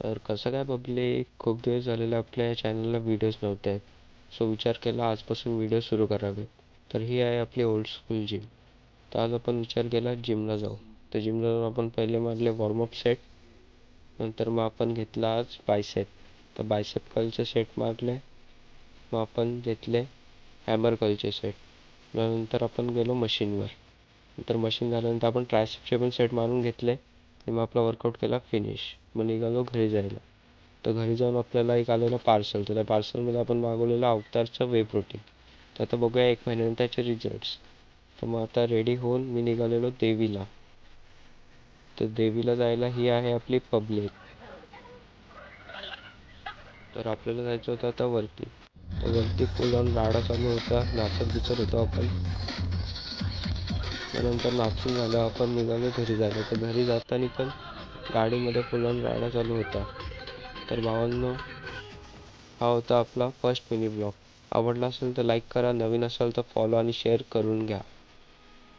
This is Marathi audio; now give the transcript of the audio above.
तर कसं काय पब्लिक, खूप दिवस झालेले आपल्या चॅनलला व्हिडिओज नव्हते आहेत. सो विचार केला आजपासून व्हिडिओ सुरू करावे. तर ही आहे आपली ओल्ड स्कूल जिम. तर आज आपण विचार केला जिमला जाऊ. तर जिमला जाऊन आपण पहिले मारले वॉर्मअप सेट. नंतर मग आपण घेतला आज बायसेप. तर बायसेप कर्लचे सेट मारले. मग आपण घेतले हॅमर कर्लचे सेट. नंतर आपण गेलो मशीनवर. नंतर मशीन झाल्यानंतर आपण ट्रायसेपचे पण सेट मारून घेतले आणि मग आपला वर्कआउट केला फिनिश. मग निघालो घरी जायला. तर घरी जाऊन आपल्याला एक आलेलं पार्सल. तर त्या पार्सलमध्ये आपण मागवलेलं अवतारचं वे प्रोटीन. तर आता बघूया 1 महिन्यानंतर त्याचे रिझल्ट्स. तर मग आता रेडी होऊन मी निघालेलो देवीला. तर देवीला जायला ही आहे आपली पब्लिक. तर आपल्याला जायचं होतं आता वरती. तर वरती फुल ऑन राडा चालू होता, नाचत बिचत होतो आपण. त्यानंतर नाचून झालं आपण निघालो घरी जायला. तर घरी जाताना पण गाडीमध्ये फुल ऑन राडा चालू होता. तर भावांनो, हा होता आपला फर्स्ट मिनी ब्लॉग. आवडला असेल तर लाईक करा, नवीन असाल तर फॉलो आणि शेअर करून घ्या.